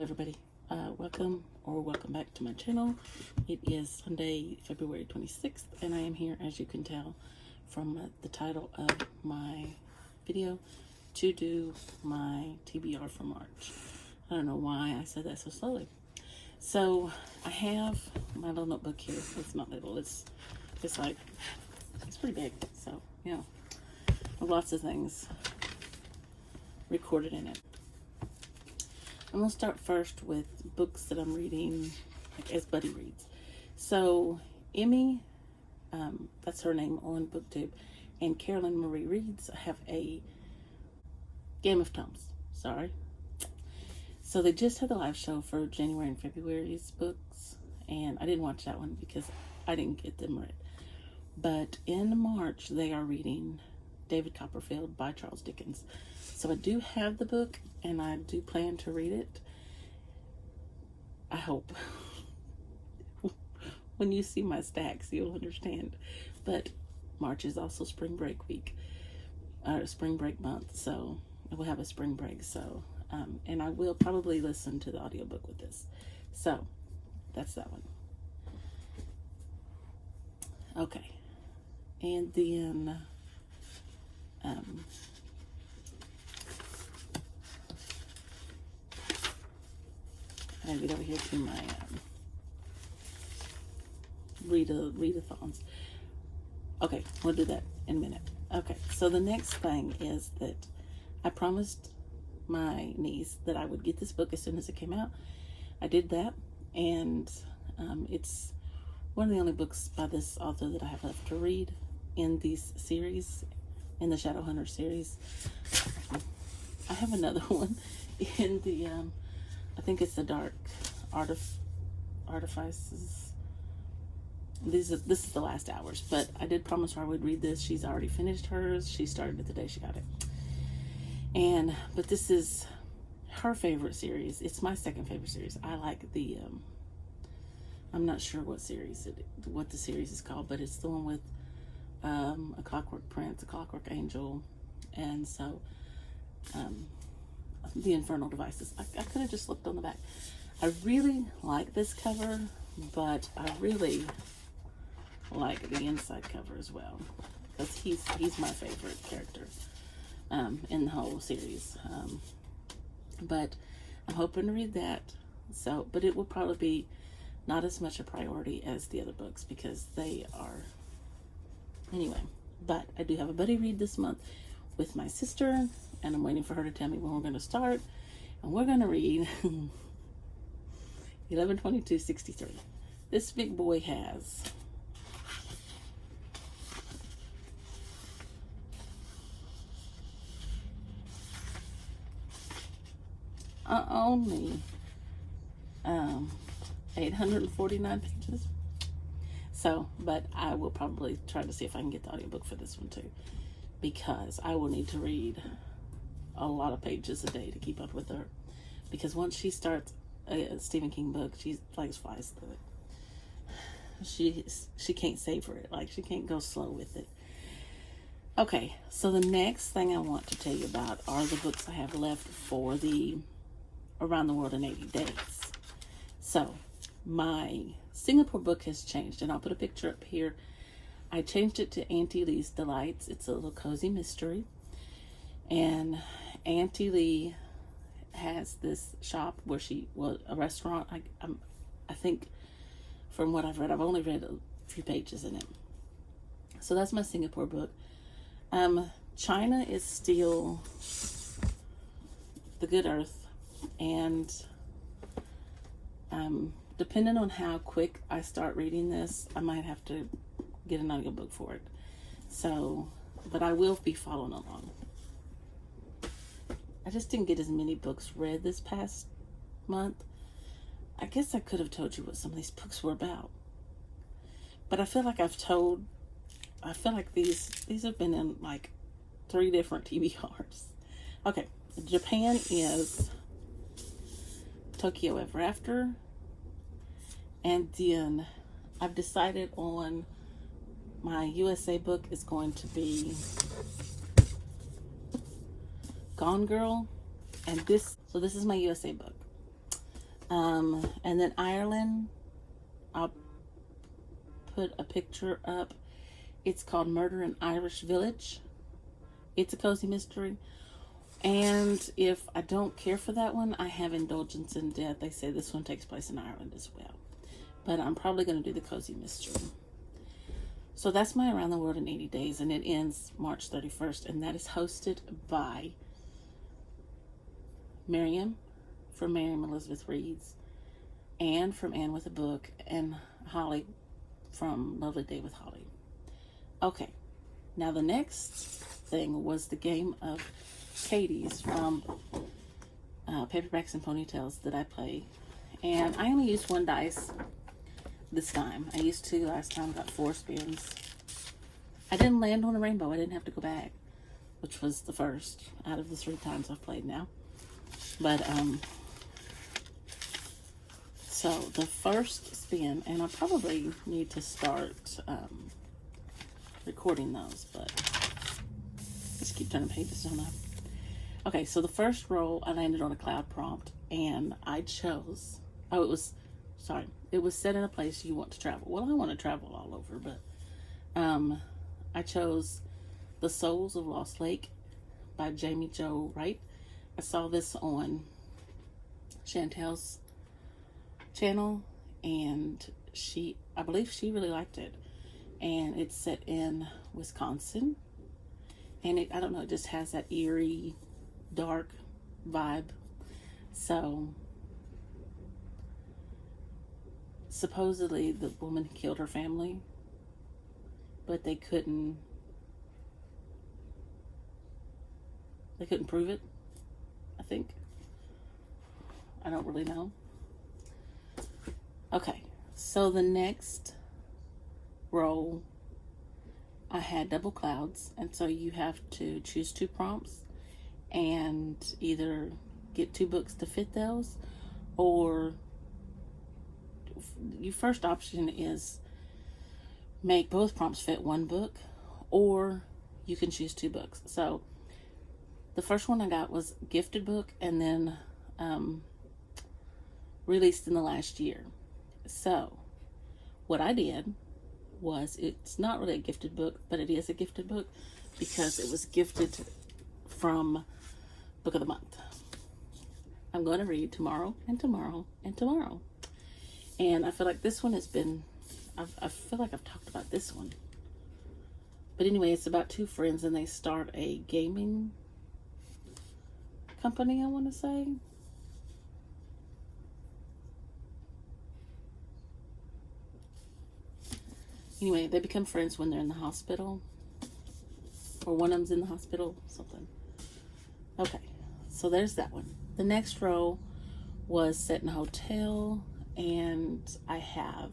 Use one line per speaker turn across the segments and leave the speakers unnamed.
Everybody, welcome back to my channel. It is Sunday, February 26th, and I am here, as you can tell from the title of my video, to do my TBR for March. I don't know why I said that so slowly. So I have my little notebook here. It's not little, it's pretty big. So yeah, lots of things recorded in it. I'm going to start first with books that I'm reading, like as Buddy reads. So Emmy, that's her name on BookTube, and Carolyn Marie reads have a Game of Tomes. Sorry. So they just had the live show for January and February's books, and I didn't watch that one because I didn't get them read. But in March, they are reading David Copperfield by Charles Dickens. So I do have the book, and I do plan to read it. I hope. When you see my stacks, you'll understand. But March is also spring break week, spring break month. So we'll have a spring break. So, and I will probably listen to the audiobook with this. So that's that one. Okay. And then, I get over here to my Readathons. Okay, we'll do that in a minute. Okay, so the next thing is that I promised my niece that I would get this book as soon as it came out. I did that, and it's one of the only books by this author that I have left to read in these series, in the Shadowhunter series. I have another one in the I think it's the Dark Artifices. This is the Last Hours, but I did promise her I would read this. She's already finished hers. She started it the day she got it. But this is her favorite series. It's my second favorite series. I like the I'm not sure what the series is called, but it's the one with a Clockwork Prince, a Clockwork Angel, and so the Infernal Devices. I could have just looked on the back. I really like this cover, but I really like the inside cover as well, because he's my favorite character in the whole series. But I'm hoping to read that. So, but it will probably be not as much a priority as the other books because they are. Anyway, but I do have a buddy read this month with my sister, and I'm waiting for her to tell me when we're going to start, and we're going to read 11/22/63. This big boy has only 849 pages. So, but I will probably try to see if I can get the audiobook for this one too, because I will need to read a lot of pages a day to keep up with her, because once she starts a Stephen King book, she like flies through it. She can't savor it. Like, she can't go slow with it. Okay, so the next thing I want to tell you about are the books I have left for the Around the World in 80 Days. So my Singapore book has changed, and I'll put a picture up here. I changed it to Auntie Lee's Delights. It's a little cozy mystery, and Auntie Lee has this shop where a restaurant. I think from what I've read, I've only read a few pages in it. So that's my Singapore book. China is still The Good Earth, and depending on how quick I start reading this, I might have to get an audiobook for it. So, but I will be following along. I just didn't get as many books read this past month. I guess I could have told you what some of these books were about, but I feel like these have been in like 3 different TBRs. Okay, Japan is Tokyo Ever After, and then I've decided on my USA book is going to be Gone Girl, and this is my USA book. And then Ireland, I'll put a picture up. It's called Murder in Irish Village. It's a cozy mystery. And if I don't care for that one, I have Indulgence in Death. They say this one takes place in Ireland as well. But I'm probably going to do the cozy mystery. So that's my Around the World in 80 Days, and it ends March 31st. And that is hosted by Miriam from Miriam Elizabeth Reads, Anne from Anne with a Book, and Holly from Lovely Day with Holly. Okay, now the next thing was the game of Katie's from Paperbacks and Ponytails that I play. And I only used 1 dice this time. I used 2 last time, got 4 spins. I didn't land on a rainbow. I didn't have to go back, which was the first out of the 3 times I've played now. But, so the first spin, and I probably need to start recording those, but just keep turning pages, don't I? Okay, so the first roll, I landed on a cloud prompt, and I chose, it was set in a place you want to travel. Well, I want to travel all over, but I chose The Souls of Lost Lake by Jamie Jo Wright. I saw this on Chantel's channel, and I believe she really liked it. And it's set in Wisconsin, and I don't know, it just has that eerie, dark vibe. So supposedly the woman killed her family, but they couldn't prove it, I think. I don't really know. Okay, so the next roll, I had double clouds, and so you have to choose 2 prompts and either get 2 books to fit those, or your first option is make both prompts fit 1 book, or you can choose 2 books. So the first one I got was gifted book, and then released in the last year. So what I did was, it's not really a gifted book, but it is a gifted book because it was gifted from Book of the Month. I'm going to read tomorrow and tomorrow and tomorrow. And I feel like this one has been, I feel like I've talked about this one. But anyway, it's about 2 friends, and they start a gaming company, I want to say. Anyway, they become friends when they're in the hospital, or one of them's in the hospital, something. Okay, so there's that one. The next row was set in a hotel, and I have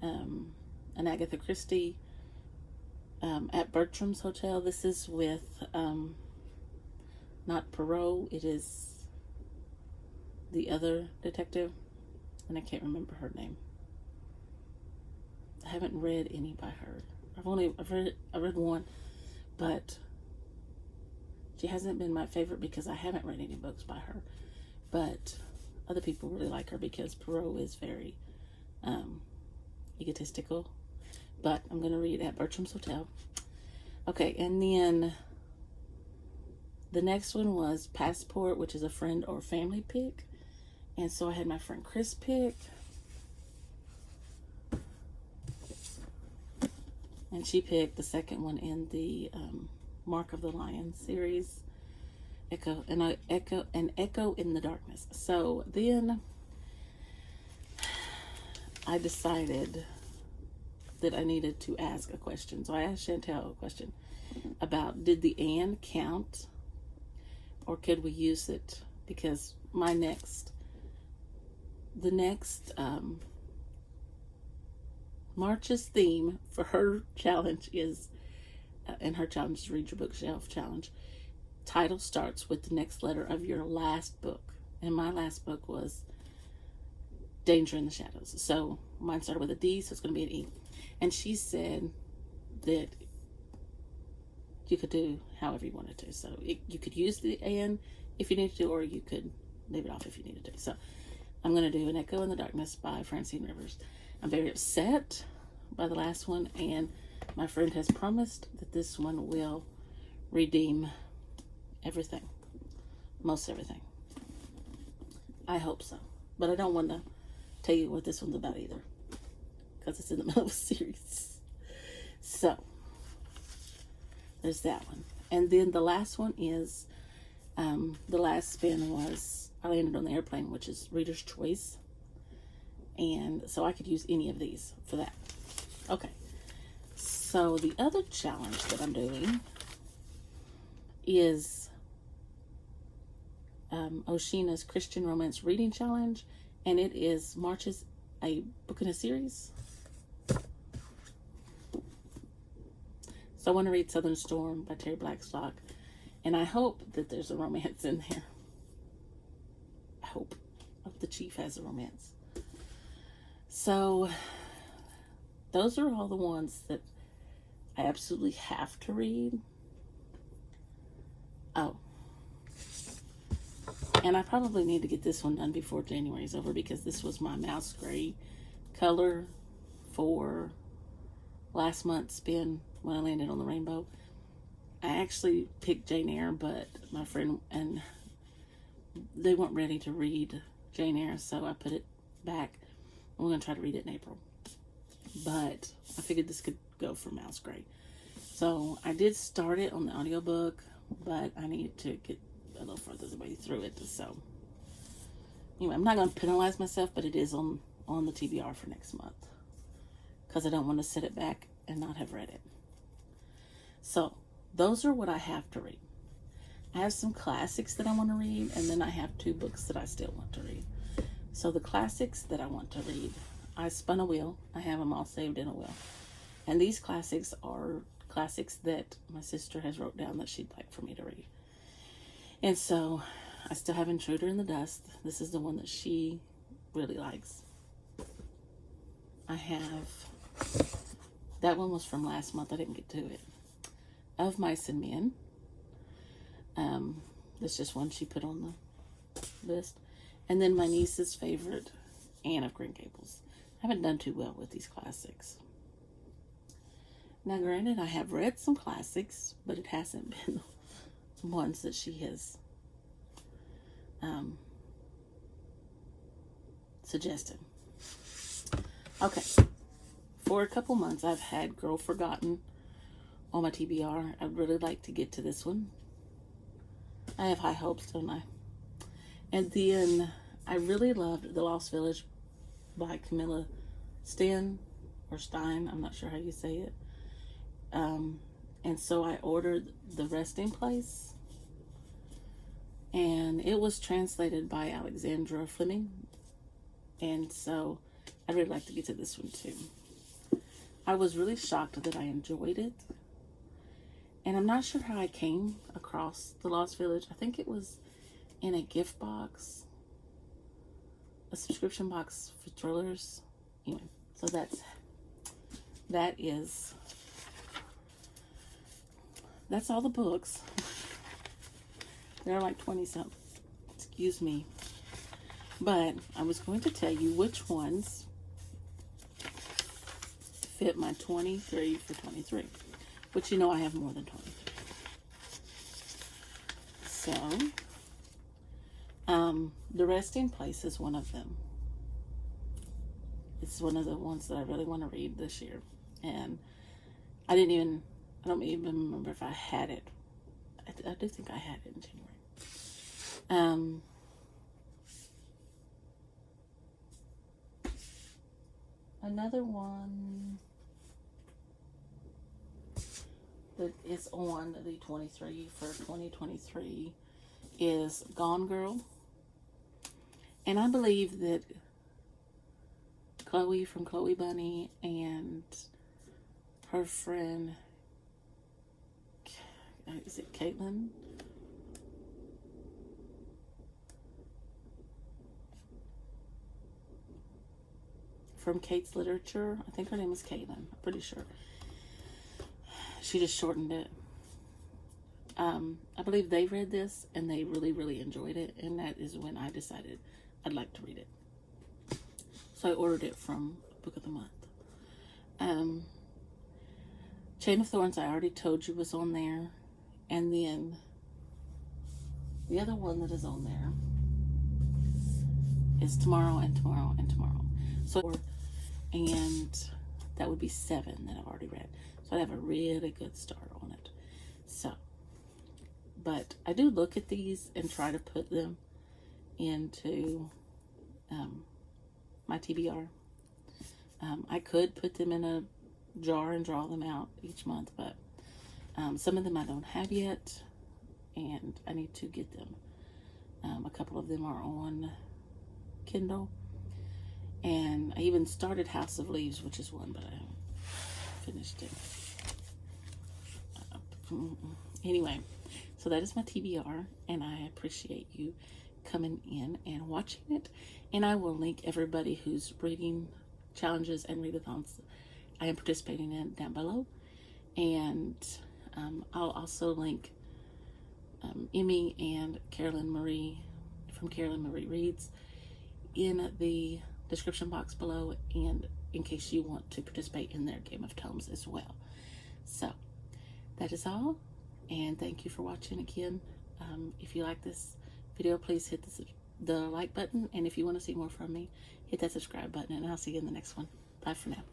an Agatha Christie at Bertram's Hotel. This is with not Poirot, it is the other detective, and I can't remember her name. I haven't read any by her. I read one, but she hasn't been my favorite because I haven't read any books by her. But other people really like her because Poirot is very egotistical. But I'm going to read at Bertram's Hotel. Okay, and then the next one was Passport, which is a friend or family pick. And so I had my friend Chris pick. And she picked the second one in the Mark of the Lion series, Echo in the Darkness. So then I decided that I needed to ask a question. So I asked Chantel a question about, did the and count, or could we use it? Because the next March's theme for her challenge is, and her challenge is Read Your Bookshelf Challenge. Title starts with the next letter of your last book. And my last book was Danger in the Shadows. So mine started with a D, so it's going to be an E. And she said that you could do however you wanted to. So you could use the and if you needed to, or you could leave it off if you needed to. So I'm going to do An Echo in the Darkness by Francine Rivers. I'm very upset by the last one, and my friend has promised that this one will redeem everything. Most everything. I hope so. But I don't want to tell you what this one's about either, because it's in the middle of a series. So, there's that one. And then the last one is, the last spin was I Landed on the Airplane, which is Reader's Choice. And so I could use any of these for that. Okay. So the other challenge that I'm doing is Oshina's Christian Romance Reading Challenge. And it is March's a book in a series. So I want to read Southern Storm by Terry Blackstock. And I hope that there's a romance in there. I hope the chief has a romance. So those are all the ones that I absolutely have to read. Oh. And I probably need to get this one done before January's over, because this was my mouse gray color for last month's spin when I landed on the rainbow. I actually picked Jane Eyre, but my friend and they weren't ready to read Jane Eyre, so I put it back. I'm going to try to read it in April. But I figured this could go for mouse gray. So I did start it on the audiobook, but I need to get a little further the way through it. So anyway, I'm not going to penalize myself, but it is on the TBR for next month, because I don't want to set it back and not have read it. So those are what I have to read. I have some classics that I want to read, and then I have 2 books that I still want to read. So the classics that I want to read, I spun a wheel. I have them all saved in a wheel. And these classics are classics that my sister has wrote down that she'd like for me to read. And so I still have Intruder in the Dust. This is the one that she really likes. I have, that one was from last month. I didn't get to it. Of Mice and Men. That's just one she put on the list. And then my niece's favorite, Anne of Green Gables. I haven't done too well with these classics. Now, granted, I have read some classics, but it hasn't been ones that she has suggested. Okay. For a couple months, I've had Girl Forgotten on my TBR. I'd really like to get to this one. I have high hopes, don't I? And then I really loved The Lost Village by Camilla Stein. I'm not sure how you say it. And so I ordered The Resting Place. And it was translated by Alexandra Fleming. And so I'd really like to get to this one too. I was really shocked that I enjoyed it. And I'm not sure how I came across The Lost Village. I think it was in a gift box, a subscription box for thrillers. Anyway, so that's all the books. There are like 20 something. Excuse me. But I was going to tell you which ones fit my 23 for 23. Which, you know, I have more than 23. So, The Resting Place is one of them. It's one of the ones that I really want to read this year. And I don't even remember if I had it. I do think I had it in January. Another one that is on the 23 for 2023 is Gone Girl. And I believe that Chloe from Chloe Bunny and her friend, is it Caitlin? From Kate's Literature. I think her name is Caitlin. I'm pretty sure. She just shortened it. I believe they read this and they really, really enjoyed it. And that is when I decided I'd like to read it. So I ordered it from Book of the Month. Chain of Thorns, I already told you was on there. And then the other one that is on there is Tomorrow and Tomorrow and Tomorrow. So, and that would be 7 that I've already read. So I'd have a really good start on it. So, but I do look at these and try to put them into my TBR. I could put them in a jar and draw them out each month, but some of them I don't have yet, and I need to get them. A couple of them are on Kindle, and I even started House of Leaves, which is one, but I haven't finished it. Anyway, so that is my TBR, and I appreciate you coming in and watching it. And I will link everybody who's reading challenges and readathons I am participating in down below. And I'll also link Emmy and Carolyn Marie from Carolyn Marie Reads in the description box below, and in case you want to participate in their game of tomes as well. So that is all, and thank you for watching again. If you like this video, please hit the like button, and if you want to see more from me, hit that subscribe button, and I'll see you in the next one. Bye for now.